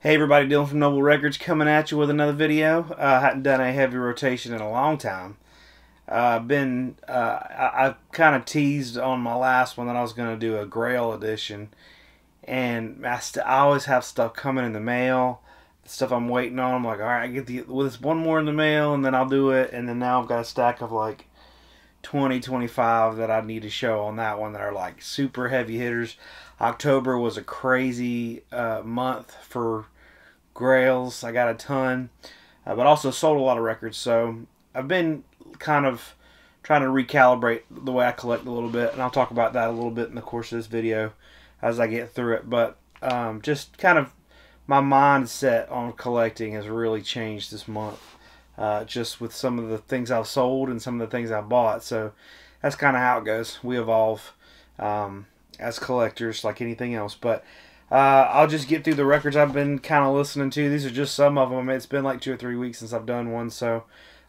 Hey everybody, Dylan from Noble Records coming at you with another video. I hadn't done a heavy rotation in a long time. I kind of teased on my last one that I was going to do a Grail edition, and I always have stuff coming in the mail, stuff I'm waiting on. I'm like, all right, I get this one more in the mail, and then I'll do it. And then now I've got a stack of like 20, 25 that I need to show on that one that are like super heavy hitters. October was a crazy month for Grails. I got a ton, but also sold a lot of records. So I've been kind of trying to recalibrate the way I collect a little bit, and I'll talk about that a little bit in the course of this video as I get through it. But just kind of my mindset on collecting has really changed this month, just with some of the things I've sold and some of the things I've bought. So that's kind of how it goes. We evolve as collectors like anything else. But I'll just get through the records I've been kind of listening to. These are just some of them. It's been like 2 or 3 weeks since I've done one, so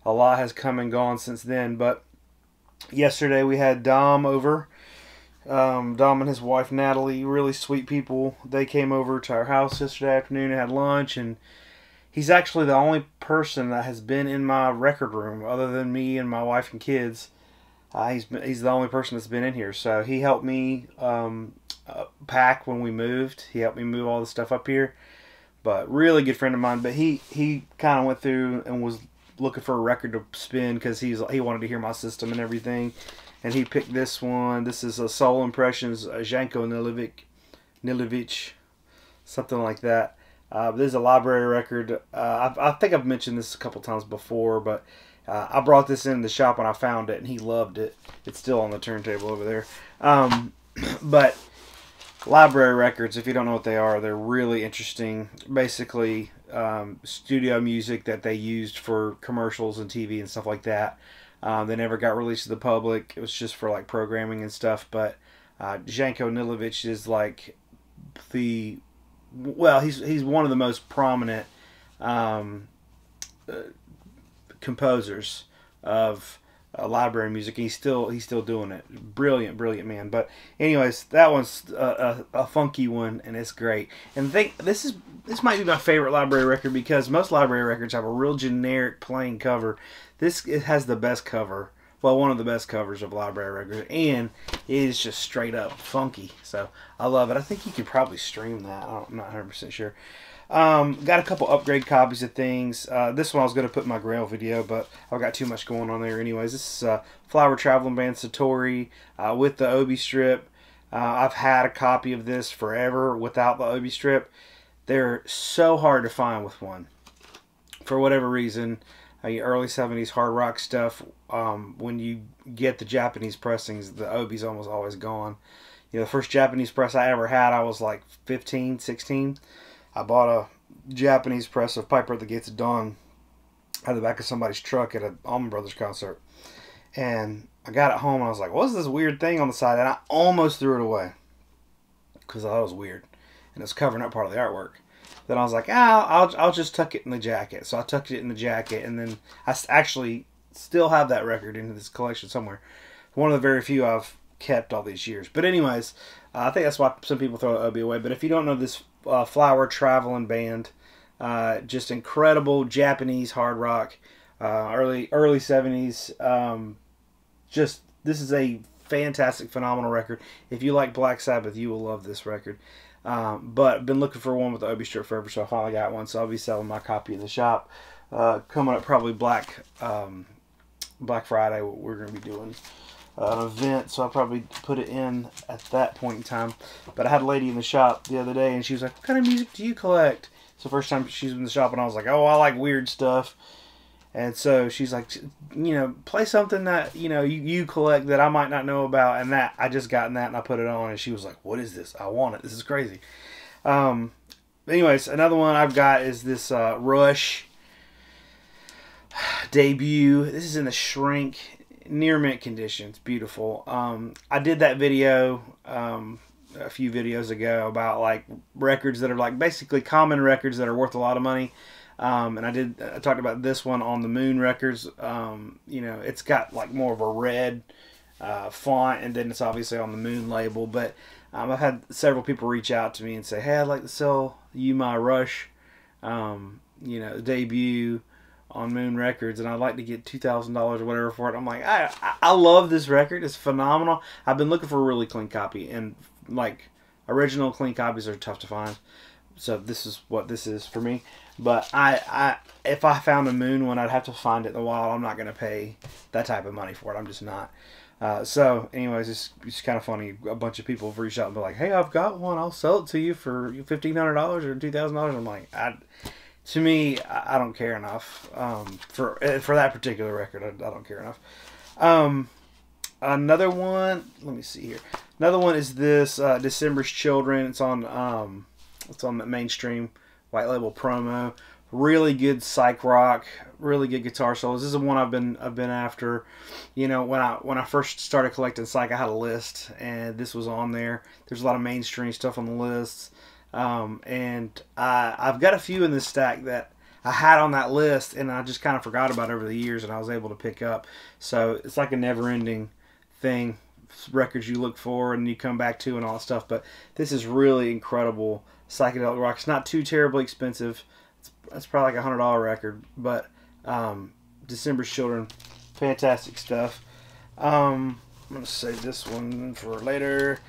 a lot has come and gone since then. But yesterday we had Dom over. Dom and his wife Natalie, really sweet people. They came over to our house yesterday afternoon and had lunch, and he's actually the only person that has been in my record room other than me and my wife and kids. He's the only person that's been in here. So he helped me pack when we moved. He helped me move all the stuff up here. But really good friend of mine. But he kind of went through and was looking for a record to spin because he wanted to hear my system and everything. And he picked this one. This is a Soul Impressions, Janko Nilovic, something like that. This is a library record. I think I've mentioned this a couple times before, but I brought this in the shop when I found it, and he loved it. It's still on the turntable over there. But library records, if you don't know what they are, they're really interesting. Basically, studio music that they used for commercials and TV and stuff like that. They never got released to the public. It was just for like programming and stuff. But Janko Nilovic is like he's one of the most prominent composers of library music. He's still doing it. Brilliant man. But anyways, that one's a funky one, and it's great. And this might be my favorite library record because most library records have a real generic plain cover. It has the best cover. Well, one of the best covers of library records, and it is just straight up funky. So I love it. I think you could probably stream that. I'm not 100% sure. Got a couple upgrade copies of things. This one I was going to put in my Grail video, but I've got too much going on there anyways. This is Flower Traveling Band Satori with the Obi strip. I've had a copy of this forever without the Obi strip. They're so hard to find with one. For whatever reason, early 70s hard rock stuff, when you get the Japanese pressings, the Obi's almost always gone. You know, the first Japanese press I ever had, I was like 15, 16. I bought a Japanese press of Piper at the Gates of Dawn out of the back of somebody's truck at an Allman Brothers concert. And I got it home and I was like, what's this weird thing on the side? And I almost threw it away because I thought it was weird. And it's covering up part of the artwork. Then I was like, I'll just tuck it in the jacket. So I tucked it in the jacket, and then I actually still have that record in this collection somewhere. One of the very few I've kept all these years. But anyways, I think that's why some people throw the Obi away. But if you don't know this Flower Traveling Band, just incredible Japanese hard rock, early 70s. This is a fantastic, phenomenal record. If you like Black Sabbath, you will love this record. But I've been looking for one with the Obi strip forever, so I finally got one. So I'll be selling my copy in the shop. Coming up probably Black Friday, we're going to be doing an event, so I'll probably put it in at that point in time. But I had a lady in the shop the other day, and she was like, what kind of music do you collect? It's the first time she's in the shop, and I was like, oh, I like weird stuff. And so she's like, you know, play something that, you know, you collect that I might not know about. And that, I just gotten that and I put it on, and she was like, what is this? I want it. This is crazy. Anyways, another one I've got is this Rush debut. This is in the shrink, near mint condition. It's beautiful. I did that video a few videos ago about like records that are like basically common records that are worth a lot of money. And I talked about this one on the Moon Records. You know, it's got like more of a red font, and then it's obviously on the Moon label. But I've had several people reach out to me and say, hey, I'd like to sell you my Rush you know, debut on Moon Records, and I'd like to get $2,000 or whatever for it. I'm like, I love this record. It's phenomenal. I've been looking for a really clean copy, and like original clean copies are tough to find. So this is what this is for me. But if I found a Moon one, I'd have to find it in the wild. I'm not going to pay that type of money for it. I'm just not. So, anyways, it's kind of funny. A bunch of people have reached out and be like, "Hey, I've got one. I'll sell it to you for $1,500 or $2,000." I'm like, to me, I don't care enough for that particular record. I don't care enough. Another one. Let me see here. Another one is this December's Children. It's on the Mainstream white label promo. Really good psych rock, really good guitar solos. This is one I've been after. You know, when I first started collecting psych, I had a list, and this was on there. There's a lot of mainstream stuff on the lists, and I've got a few in this stack that I had on that list, and I just kind of forgot about over the years, and I was able to pick up. So it's like a never-ending thing. Records you look for and you come back to and all that stuff. But this is really incredible psychedelic rock. It's not too terribly expensive. It's probably like $100 record, but December's Children, fantastic stuff. I'm gonna save this one for later.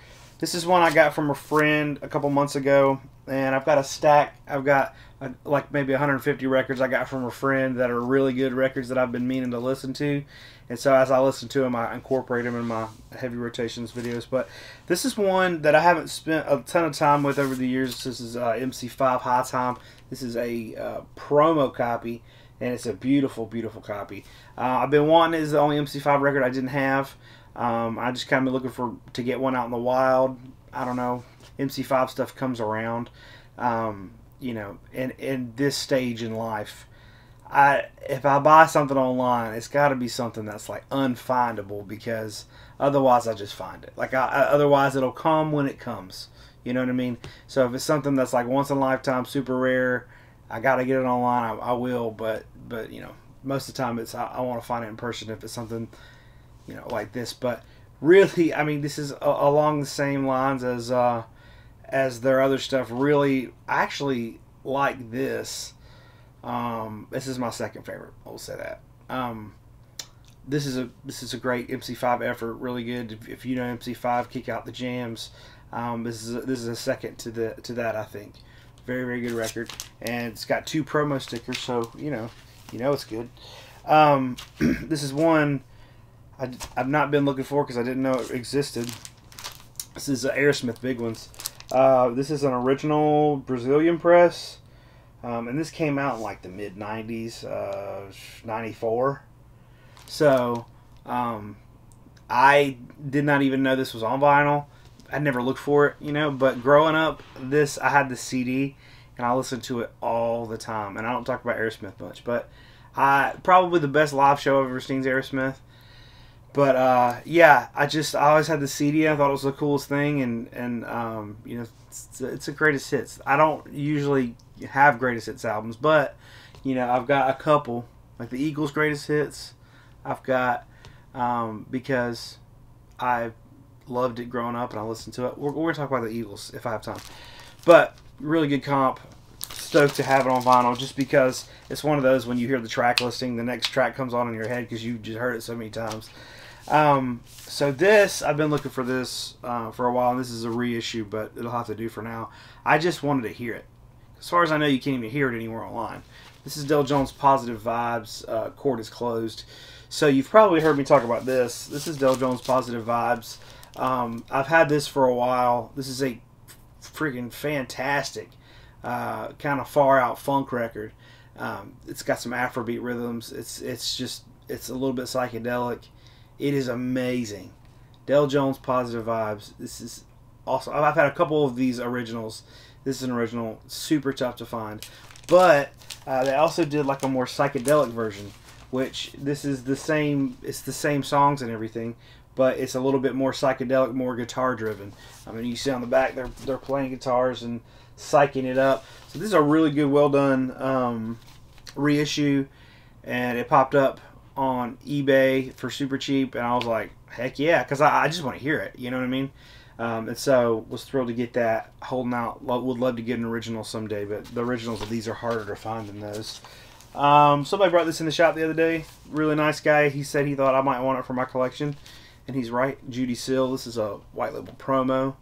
This is one I got from a friend a couple months ago, and I've got a stack. I've got like maybe 150 records I got from a friend that are really good records that I've been meaning to listen to. And so as I listen to them, I incorporate them in my heavy rotations videos. But this is one that I haven't spent a ton of time with over the years. This is Mc5 High Time. This is a promo copy, and it's a beautiful, beautiful copy. I've been wanting it. It's the only Mc5 record I didn't have. I just kind of been looking to get one out in the wild. I don't know. Mc5 stuff comes around. You know, in this stage in life, if I buy something online, it's got to be something that's like unfindable, because otherwise I just find it. Like otherwise it'll come when it comes. You know what I mean? So if it's something that's like once in a lifetime, super rare, I got to get it online. I will, but you know, most of the time I want to find it in person if it's something, you know, like this. But really, I mean, this is along the same lines as their other stuff. Really, I actually like this. This is my second favorite. I will say that. This is a great Mc5 effort. Really good. If you know Mc5, kick out the jams. This is a second to that. I think. Very, very good record, and it's got 2 promo stickers, so you know it's good. This is one I've not been looking for because I didn't know it existed. This is Aerosmith Big Ones. This is an original Brazilian press, and this came out in like the mid 90s, 94. So I did not even know this was on vinyl. I never looked for it, you know. But growing up, I had the CD, and I listened to it all the time. And I don't talk about Aerosmith much, but probably the best live show I've ever seen is Aerosmith. But yeah, I always had the CD. I thought it was the coolest thing, and you know, it's a greatest hits. I don't usually have greatest hits albums, but you know, I've got a couple, like the Eagles' greatest hits. I've got because I loved it growing up and I listened to it. We're gonna talk about the Eagles if I have time, but really good comp. Stoked to have it on vinyl, just because it's one of those when you hear the track listing, the next track comes on in your head because you just heard it so many times. So this, I've been looking for this for a while, and this is a reissue, but it'll have to do for now. I just wanted to hear it. As far as I know, you can't even hear it anywhere online. This is Del Jones' Positive Vibes. Court is closed. So you've probably heard me talk about this. This is Del Jones' Positive Vibes. I've had this for a while. This is a freaking fantastic kind of far out funk record. It's got some Afrobeat rhythms. It's a little bit psychedelic. It is amazing. Del Jones' Positive Vibes. This is awesome. I've had a couple of these originals. This is an original. Super tough to find. But they also did like a more psychedelic version, which this is the same. It's the same songs and everything, but it's a little bit more psychedelic, more guitar driven. I mean, you see on the back they're playing guitars and psyching it up. So this is a really good, well done reissue, and it popped up on eBay for super cheap, and I was like, heck yeah, because I just want to hear it. You know what I mean? And so was thrilled to get that. Holding out. Would love to get an original someday, but the originals of these are harder to find than those. Somebody brought this in the shop the other day. Really nice guy. He said he thought I might want it for my collection, and he's right. Judy Seal. This is a white label promo.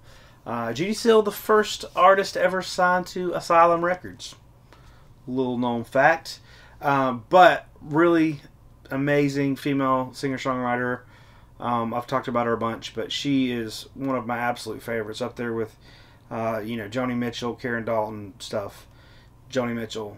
Judy Seal, the first artist ever signed to Asylum Records. Little known fact. But really amazing female singer-songwriter. I've talked about her a bunch, but she is one of my absolute favorites, up there with, Joni Mitchell, Karen Dalton stuff. Joni Mitchell.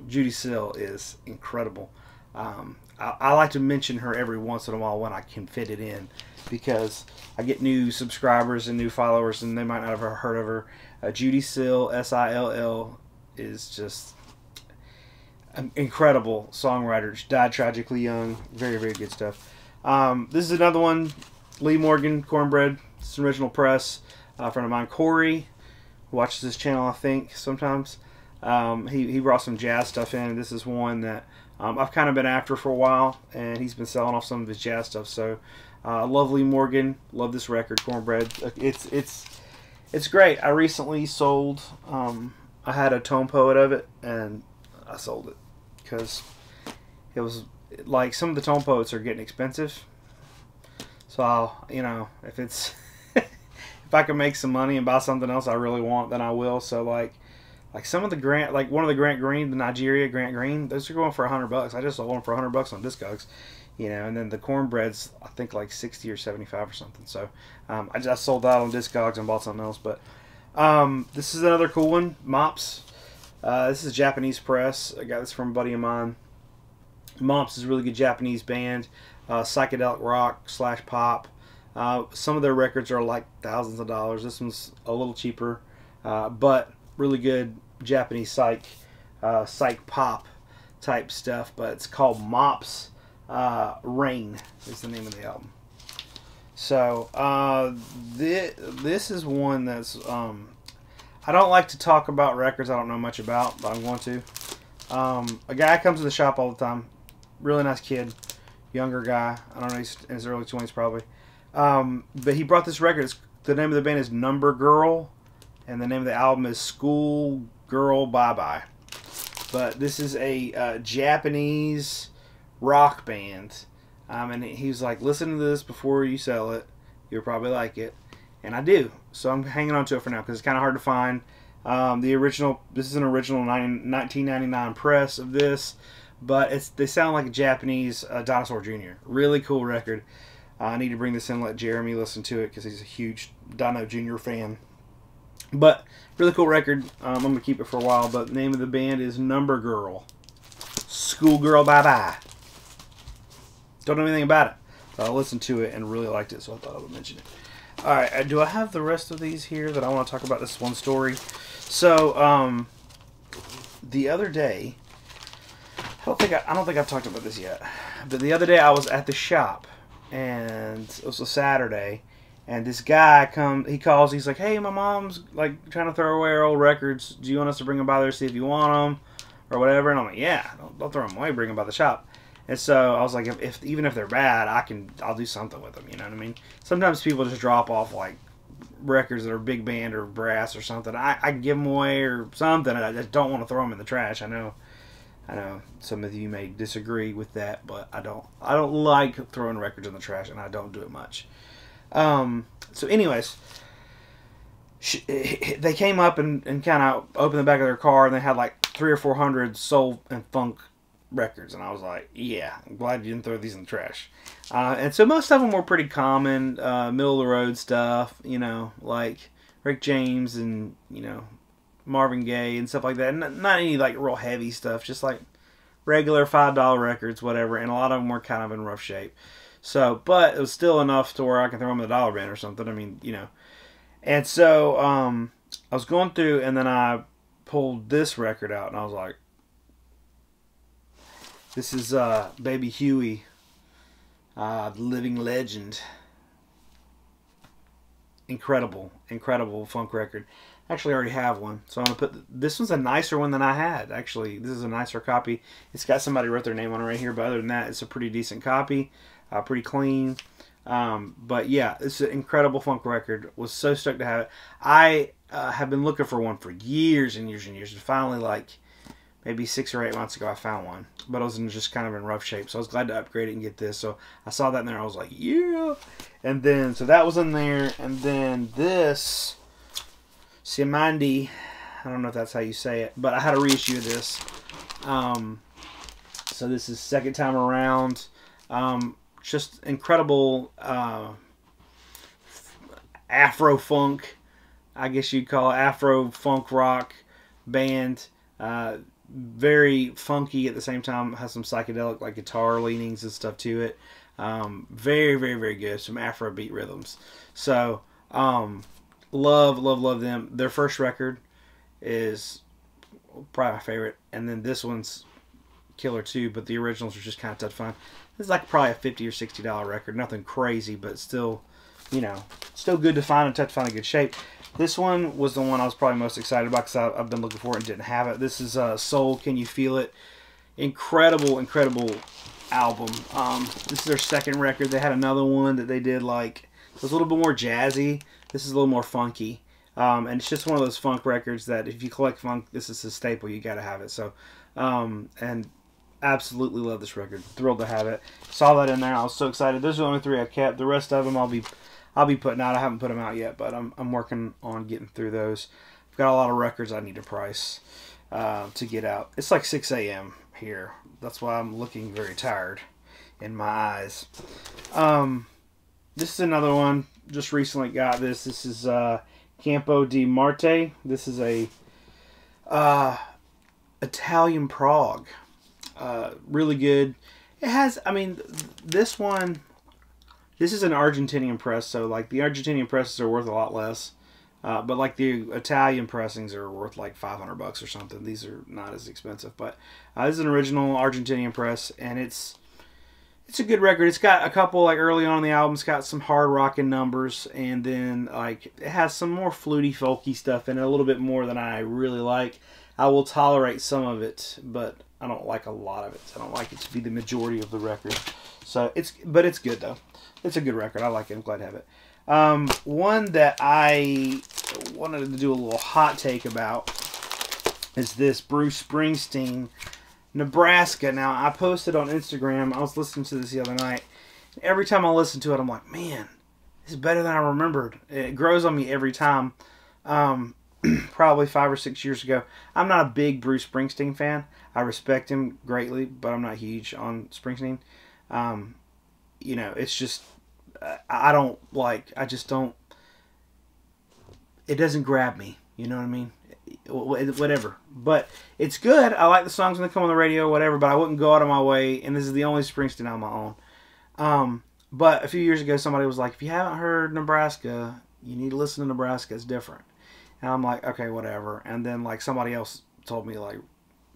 Judy Seal is incredible. I like to mention her every once in a while when I can fit it in, because I get new subscribers and new followers, and they might not have heard of her. Judy Seal, Sill, is just an incredible songwriter. She died tragically young. Very, very good stuff. This is another one. Lee Morgan Cornbread. It's an original press. A friend of mine, Corey, who watches this channel, I think, sometimes. He brought some jazz stuff in. This is one that I've kind of been after for a while, and he's been selling off some of his jazz stuff. So, love Lee Morgan. Love this record, Cornbread. It's great. I recently sold. I had a Tone Poet of it, and I sold it because it was like some of the Tone Poets are getting expensive. So if it's if I can make some money and buy something else I really want, then I will. So like some of the one of the Grant Green, the Nigeria Grant Green, those are going for $100. I just sold them for $100 on Discogs, and then the Cornbread's I think like 60 or 75 or something. So I just sold that on Discogs and bought something else. But this is another cool one, Mops. This is a Japanese press. I got this from a buddy of mine. Mops is a really good Japanese band, psychedelic rock / pop. Some of their records are like thousands of dollars. This one's a little cheaper, but really good Japanese psych pop type stuff. But it's called Mops. Rain is the name of the album. So this is one that's I don't like to talk about records I don't know much about, but I'm going to. A guy comes to the shop all the time. Really nice kid, younger guy. I don't know, he's in his early 20s probably. But he brought this record. The name of the band is Number Girl, and the name of the album is School Girl Bye Bye. But this is a Japanese rock band. And he was like, listen to this before you sell it. You'll probably like it. And I do. So I'm hanging on to it for now because it's kind of hard to find. This is an original 1999 press of this. But they sound like a Japanese Dinosaur Jr. Really cool record. I need to bring this in and let Jeremy listen to it because he's a huge Dino Jr. fan. But really cool record. I'm going to keep it for a while. But the name of the band is Number Girl. Schoolgirl Bye Bye. Don't know anything about it. But I listened to it and really liked it, so I thought I would mention it. Alright, do I have the rest of these here that I want to talk about? This one story. So, the other day, I don't think I've talked about this yet. But the other day I was at the shop, and it was a Saturday, and this guy he calls, he's like, hey, my mom's like trying to throw away her old records. Do you want us to bring them by there, see if you want them, or whatever? And I'm like, yeah, don't throw them away, bring them by the shop. And so I was like, even if they're bad, I'll do something with them. You know what I mean? Sometimes people just drop off like records that are big band or brass or something. I can give them away or something. I just don't want to throw them in the trash. I know some of you may disagree with that, but I don't like throwing records in the trash, and I don't do it much. So anyways, they came up and kind of opened the back of their car, and they had like 300 or 400 soul and funk records, and I was like, yeah, I'm glad you didn't throw these in the trash. And so most of them were pretty common, middle of the road stuff, like Rick James and Marvin Gaye and stuff like that. Not any like real heavy stuff, just like regular $5 records, whatever. And a lot of them were kind of in rough shape. So, but it was still enough to where I can throw them in the dollar bin or something. I mean, And so I was going through, and then I pulled this record out, and I was like, this is Baby Huey, the living legend. Incredible funk record. Actually, I already have one, so I'm gonna put this one's a nicer one than I had. Actually, this is a nicer copy. It's got somebody wrote their name on it right here, but other than that, it's a pretty decent copy, pretty clean. But yeah, it's an incredible funk record. Was so stoked to have it. I have been looking for one for years and years and years, and finally, like maybe 6 or 8 months ago, I found one. But I was just kind of in rough shape, so I was glad to upgrade it and get this. So I saw that in there, I was like, yeah. And then so that was in there, and then this Siamandi, I don't know if that's how you say it, but I had a reissue of this. So this is second time around. Just incredible Afro funk, I guess you'd call it, Afro funk rock band. Very funky at the same time. Has some psychedelic like guitar leanings and stuff to it. Very, very, very good. Some Afrobeat rhythms. So love them. Their first record is probably my favorite, and then this one's killer too. But the originals are just kind of tough fun. This is like probably a $50 or $60 record. Nothing crazy, but still, you know, still good to find and tough to find in good shape. This one was the one I was probably most excited about because I've been looking for it and didn't have it. This is Soul, Can You Feel It? Incredible, incredible album. This is their second record. They had another one that they did like, it was a little bit more jazzy. This is a little more funky. And it's just one of those funk records that if you collect funk, this is a staple. You got to have it. So, and absolutely love this record. Thrilled to have it. Saw that in there. I was so excited. Those are the only 3 I kept. The rest of them I'll be putting out. I haven't put them out yet, but I'm working on getting through those. I've got a lot of records I need to price to get out. It's like 6 a.m. here. That's why I'm looking very tired in my eyes. This is another one. Just recently got this. This is Campo Di Marte. This is a Italian prog. Really good. It has, I mean, this is an Argentinian press, so like the Argentinian presses are worth a lot less. But like the Italian pressings are worth like $500 or something. These are not as expensive, but this is an original Argentinian press, and it's a good record. It's got a couple like early on in the album. It's got some hard rocking numbers, and then like it has some more fluty, folky stuff in it. A little bit more than I really like. I will tolerate some of it, but I don't like a lot of it. I don't like it to be the majority of the record. So but it's good though. It's a good record. I like it. I'm glad to have it. One that I wanted to do a little hot take about is this Bruce Springsteen, Nebraska. Now, I posted on Instagram. I was listening to this the other night. Every time I listen to it, I'm like, man, this is better than I remembered. It grows on me every time. Probably 5 or 6 years ago. I'm not a big Bruce Springsteen fan. I respect him greatly, but I'm not huge on Springsteen. You know, it's just, I just don't, it doesn't grab me. You know what I mean? Whatever. But it's good. I like the songs when they come on the radio or whatever, but I wouldn't go out of my way, and this is the only Springsteen album I own. But a few years ago, somebody was like, if you haven't heard Nebraska, you need to listen to Nebraska. It's different. And I'm like, okay, whatever. And then like somebody else told me like,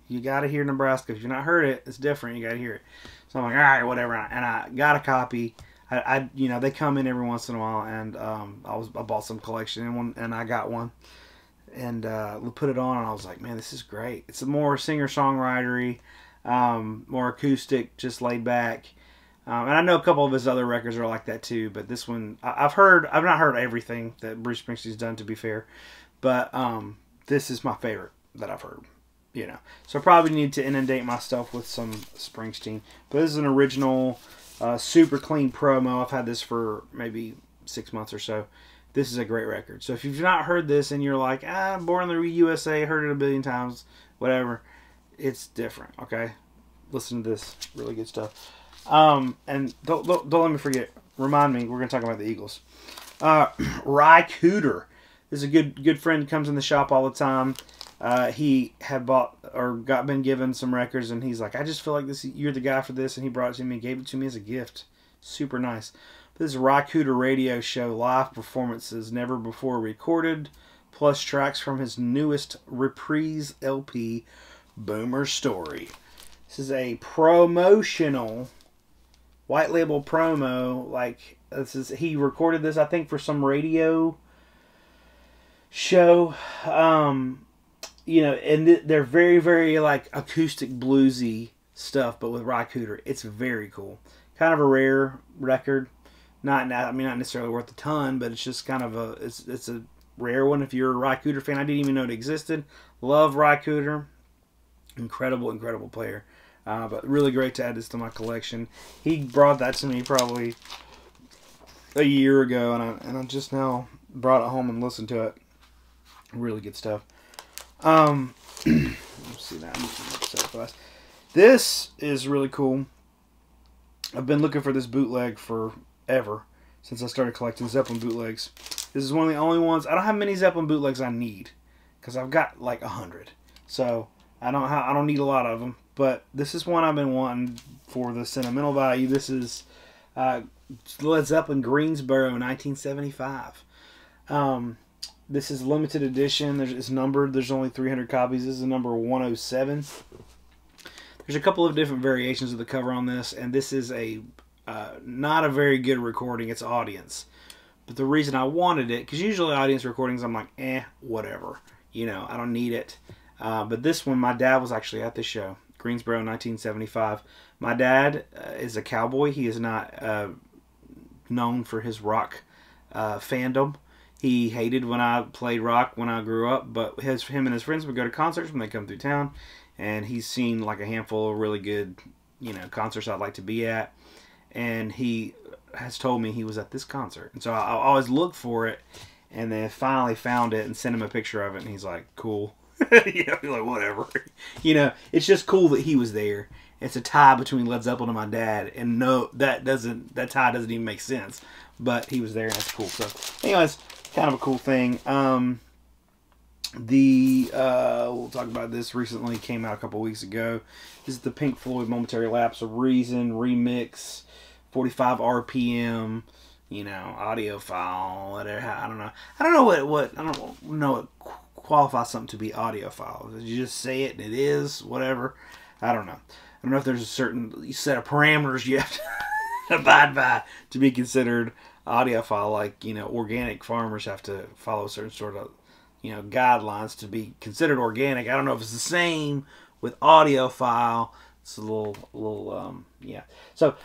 you got to hear Nebraska. If you've not heard it, it's different. You got to hear it. So I'm like, all right, whatever. And I got a copy. You know, they come in every once in a while, and I bought some collection and I got one, and put it on, and I was like, man, this is great. It's a more singer-songwritery, more acoustic, just laid back. And I know a couple of his other records are like that too, but this one I've not heard everything that Bruce Springsteen's done, to be fair, but this is my favorite that I've heard. You know, so I probably need to inundate myself with some Springsteen. But this is an original, super clean promo. I've had this for maybe 6 months or so. This is a great record. So if you've not heard this and you're like, Born in the USA, heard it a billion times, whatever, it's different. Okay, listen to this, really good stuff. And don't let me forget. Remind me, we're gonna talk about the Eagles. Ry Cooder is a good friend. Comes in the shop all the time. He had bought or been given some records, and he's like, I just feel like you're the guy for this, and he brought it to me and gave it to me as a gift. Super nice. This is Ry Cooder Radio Show, live performances never before recorded, plus tracks from his newest reprise LP, Boomer Story. This is a promotional, white label promo. Like, he recorded this, I think, for some radio show. You know, and they're very, very, like, acoustic bluesy stuff, but with Ry Cooder. It's very cool. Kind of a rare record, not necessarily worth a ton, but it's just kind of it's a rare one if you're a Ry Cooder fan. I didn't even know it existed. Love Ry Cooder. Incredible player. But really great to add this to my collection. He brought that to me probably a year ago, and I just now brought it home and listened to it. Really good stuff. Let's see that. This is really cool. I've been looking for this bootleg forever, since I started collecting Zeppelin bootlegs. This is one of the only ones. I don't have many Zeppelin bootlegs I need, because I've got like 100. So I don't need a lot of them. But this is one I've been wanting for the sentimental value. This is Led Zeppelin Greensboro 1975. This is limited edition. It's numbered. There's only 300 copies. This is number 107. There's a couple of different variations of the cover on this, and this is not a very good recording. It's audience. But the reason I wanted it, because usually audience recordings, I'm like, whatever. You know, I don't need it. But this one, my dad was actually at the show. Greensboro, 1975. My dad is a cowboy. He is not known for his rock fandom. He hated when I played rock when I grew up, but him and his friends would go to concerts when they come through town, and he's seen like a handful of really good, concerts I'd like to be at, and he has told me he was at this concert, and so I always look for it, and then finally found it and sent him a picture of it, and he's like, cool. He's like, whatever. It's just cool that he was there. It's a tie between Led Zeppelin and my dad, and no, that tie doesn't even make sense, but he was there, and that's cool. So anyways, kind of a cool thing. We'll talk about this. Recently came out a couple weeks ago. This is the Pink Floyd Momentary Lapse of Reason remix, 45 RPM, audio file, whatever. I don't know. I don't know what qualifies something to be audiophile. You just say it and it is, whatever. I don't know. I don't know if there's a certain set of parameters you have to abide by to be considered audiophile. Like, organic farmers have to follow certain sort of, guidelines to be considered organic. I don't know if it's the same with audiophile. It's a little, yeah. So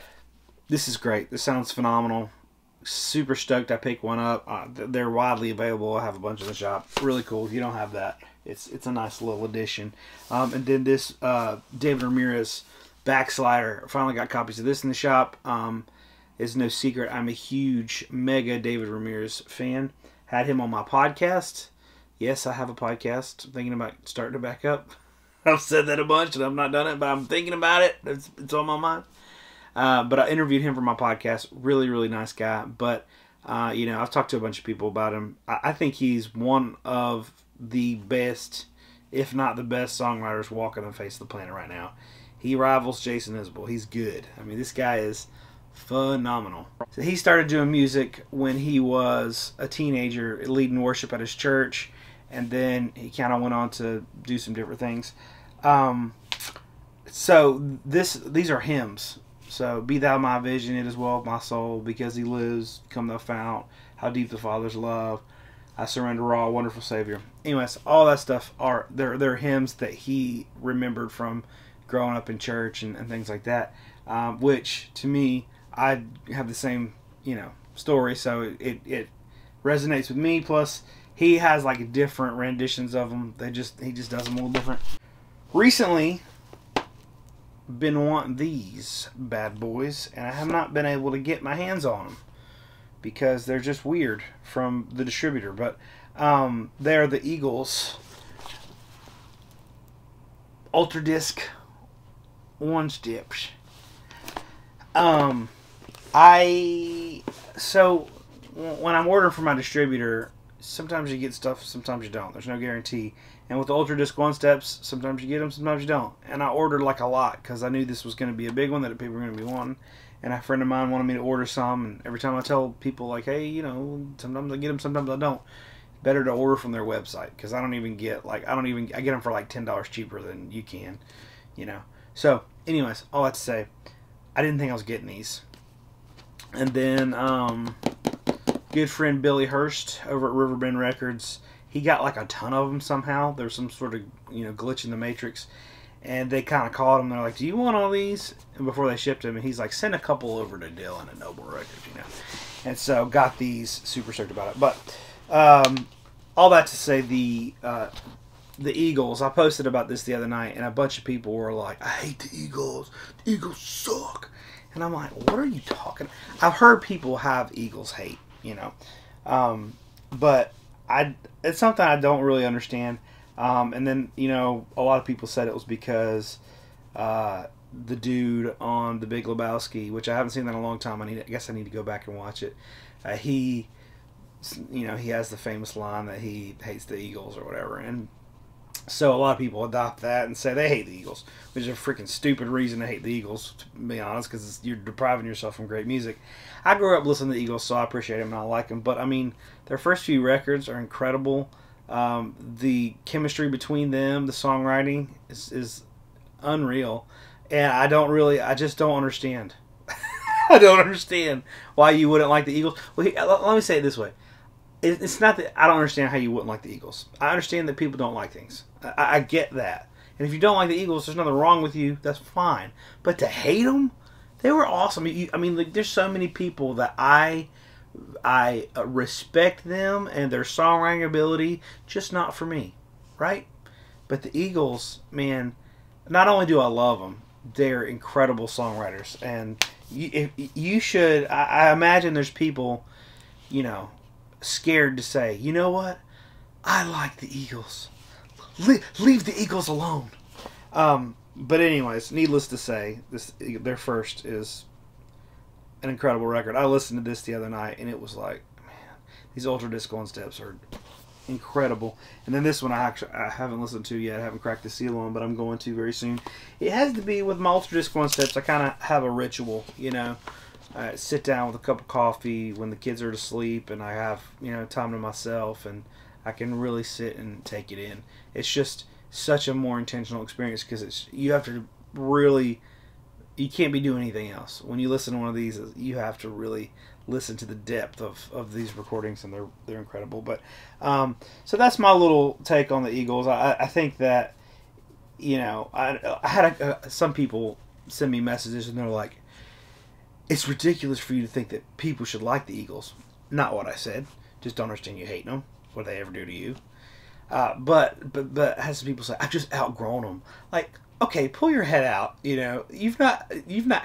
this is great. This sounds phenomenal. Super stoked I picked one up. They're widely available. I have a bunch in the shop. Really cool. If you don't have that, it's a nice little addition. And then this David Ramirez Backslider. Finally got copies of this in the shop. It's no secret I'm a huge mega David Ramirez fan. Had him on my podcast. Yes, I have a podcast. I'm thinking about starting to back up. I've said that a bunch and I've not done it, but I'm thinking about it. It's on my mind. But I interviewed him for my podcast. Really, really nice guy. But, I've talked to a bunch of people about him. I think he's one of the best, if not the best, songwriters walking the face of the planet right now. He rivals Jason Isbell. He's good. I mean, this guy is phenomenal. So he started doing music when he was a teenager, leading worship at his church. And then he kind of went on to do some different things. So these are hymns. So, be thou my vision, it is well with my soul, because he lives, come thou fount, how deep the Father's love, I surrender all, wonderful Savior. Anyways, all that stuff they're hymns that he remembered from growing up in church and things like that, which, to me, I have the same, story, so it resonates with me, plus he has, like, different renditions of them. He just does them a little different. Recently, been wanting these bad boys, and I have not been able to get my hands on them because they're just weird from the distributor. But they're the Eagles Ultra Disc Orange Dips. So when I'm ordering from my distributor, sometimes you get stuff, sometimes you don't. There's no guarantee. And with the Ultra Disc One Steps, sometimes you get them, sometimes you don't. And I ordered like a lot because I knew this was going to be a big one that people were going to be wanting. And a friend of mine wanted me to order some. And every time I tell people, like, hey, sometimes I get them, sometimes I don't. Better to order from their website because I get them for like $10 cheaper than you can, So, anyways, all that to say, I didn't think I was getting these. And then, good friend Billy Hurst over at Riverbend Records, he got like a ton of them somehow. There's some sort of, glitch in the matrix. And they kind of called him. They're like, do you want all these? And before they shipped him, and he's like, send a couple over to Dylan at Noble Records, And so got these, super stoked about it. But all that to say, the Eagles, I posted about this the other night, and a bunch of people were like, I hate the Eagles. The Eagles suck. And I'm like, what are you talking? I've heard people have Eagles hate, you know. But it's something I don't really understand. And then, you know, a lot of people said it was because the dude on The Big Lebowski, which I haven't seen that in a long time. I guess I need to go back and watch it. He has the famous line that he hates the Eagles or whatever. And so a lot of people adopt that and say they hate the Eagles, which is a freaking stupid reason to hate the Eagles, to be honest, because you're depriving yourself from great music. I grew up listening to the Eagles, so I appreciate them and I like them. But, I mean, their first few records are incredible. The chemistry between them, the songwriting is unreal. And I just don't understand. I don't understand why you wouldn't like the Eagles. Well, let me say it this way. It's not that I don't understand how you wouldn't like the Eagles. I understand that people don't like things. I get that. And if you don't like the Eagles, there's nothing wrong with you. That's fine. But to hate them, they were awesome. I mean, like, there's so many people that I respect them and their songwriting ability, just not for me, right? But the Eagles, man, not only do I love them, they're incredible songwriters. And you should, I imagine there's people, you know, scared to say, you know what? I like the Eagles. Leave the Eagles alone. But anyways, needless to say, their first is an incredible record. I listened to this the other night, and it was like, man, these Ultra Disco on Steps are incredible. And then this one I haven't listened to yet. I haven't cracked the seal on, but I'm going to very soon. It has to be with my Ultra Disco on Steps. I kind of have a ritual, you know. I sit down with a cup of coffee when the kids are asleep, and I have, you know, time to myself, and I can really sit and take it in. It's just such a more intentional experience because you have to really, you can't be doing anything else. When you listen to one of these, you have to really listen to the depth of these recordings, and they're incredible. But so that's my little take on the Eagles. I think that, you know, I had some people send me messages, and they're like, it's ridiculous for you to think that people should like the Eagles. Not what I said. Just don't understand you hating them. What do they ever do to you? But as people say, I've just outgrown them. Like, okay, pull your head out. You know, you've not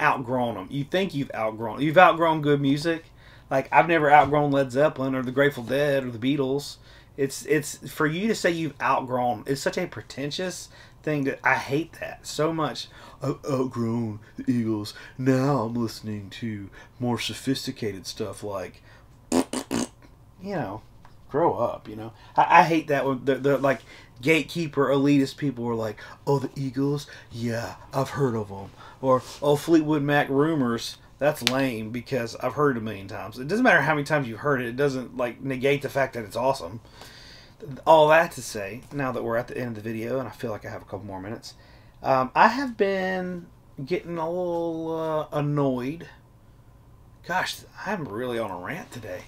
outgrown them. You think you've outgrown. You've outgrown good music. Like, I've never outgrown Led Zeppelin or the Grateful Dead or the Beatles. It's for you to say you've outgrown. It's such a pretentious thing that I hate that so much. I've outgrown the Eagles. Now I'm listening to more sophisticated stuff like, you know, grow up, you know. I hate that when the like gatekeeper elitist people were like, oh, the Eagles? Yeah, I've heard of them. Or, oh, Fleetwood Mac rumors. That's lame because I've heard it a million times. It doesn't matter how many times you've heard it. It doesn't like negate the fact that it's awesome. All that to say, now that we're at the end of the video, and I feel like I have a couple more minutes, I have been getting a little annoyed. Gosh, I'm really on a rant today.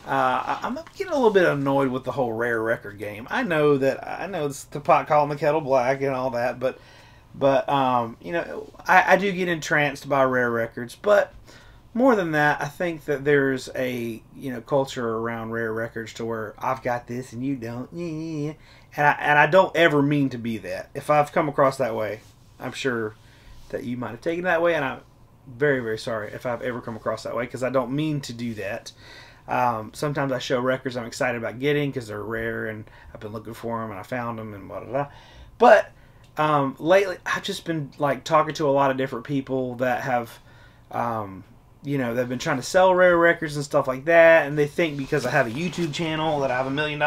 I'm getting a little bit annoyed with the whole rare record game. I know it's the pot calling the kettle black and all that, but you know, I do get entranced by rare records. But more than that, I think that there's a, you know, culture around rare records to where I've got this and you don't, and I don't ever mean to be that. If I've come across that way, I'm sure that you might have taken it that way, and I'm very, very sorry if I've ever come across that way because I don't mean to do that. Sometimes I show records I'm excited about getting because they're rare and I've been looking for them and I found them and blah blah blah. But lately I've just been like talking to a lot of different people that have, you know, they've been trying to sell rare records and stuff like that, and they think because I have a YouTube channel that I have $1 million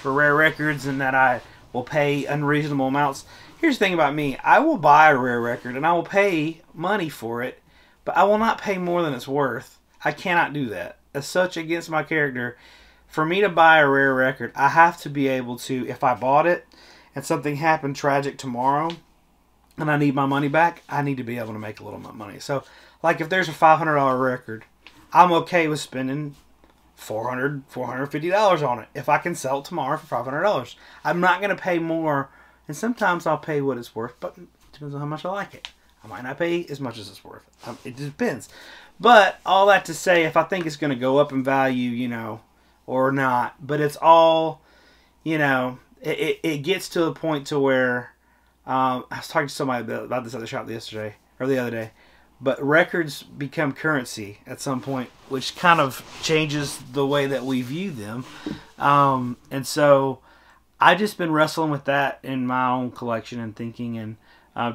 for rare records and that I will pay unreasonable amounts. Here's the thing about me. I will buy a rare record and I will pay money for it, but I will not pay more than it's worth. I cannot do that. As such, against my character, for me to buy a rare record, I have to be able to, if I bought it and something happened tragic tomorrow and I need my money back, I need to be able to make a little money. So, like if there's a $500 record, I'm okay with spending $400, $450 on it if I can sell it tomorrow for $500. I'm not going to pay more, and sometimes I'll pay what it's worth, but it depends on how much I like it. I might not pay as much as it's worth. It depends. But all that to say, if I think it's going to go up in value, you know, or not. But it's all, you know, it gets to the point to where, I was talking to somebody about this at the shop yesterday, or the other day. But records become currency at some point, which kind of changes the way that we view them. And so I've just been wrestling with that in my own collection and thinking, and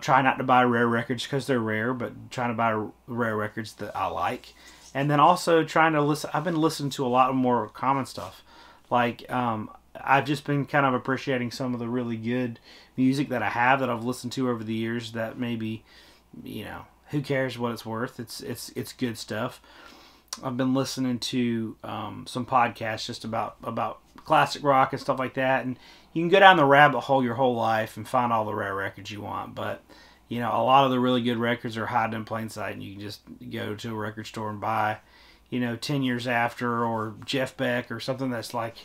try not to buy rare records because they're rare, but trying to buy rare records that I like. And then also trying to listen. I've been listening to a lot more common stuff. Like, I've just been kind of appreciating some of the really good music that I have that I've listened to over the years that maybe, you know, who cares what it's worth? It's good stuff. I've been listening to some podcasts just about classic rock and stuff like that, and you can go down the rabbit hole your whole life and find all the rare records you want. But you know, a lot of the really good records are hiding in plain sight, and you can just go to a record store and buy, you know, 10 Years After or Jeff Beck or something that's like,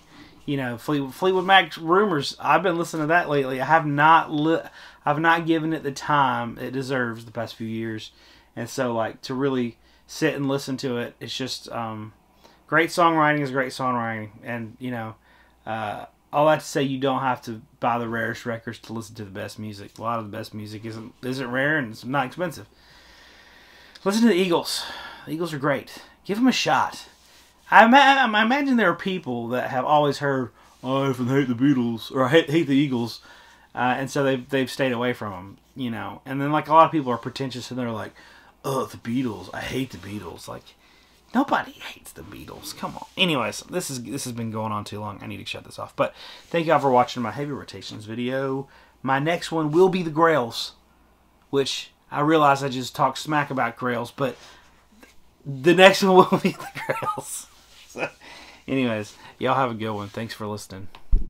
you know, Fleetwood Mac Rumors. I've been listening to that lately. I've not given it the time it deserves the past few years, and so like to really sit and listen to it, it's just great songwriting is great songwriting, and you know, all that to say, you don't have to buy the rarest records to listen to the best music. A lot of the best music isn't rare and it's not expensive. Listen to the Eagles. The Eagles are great. Give them a shot. I imagine there are people that have always heard, "Oh, I hate the Beatles," or "I hate the Eagles," and so they've stayed away from them, you know. And then like a lot of people are pretentious and they're like, "Oh, the Beatles! I hate the Beatles." Like, nobody hates the Beatles. Come on. Anyways, this has been going on too long. I need to shut this off. But thank y'all for watching my heavy rotations video. My next one will be the Grails, which I realize I just talked smack about Grails, but the next one will be the Grails. So, anyways, y'all have a good one. Thanks for listening.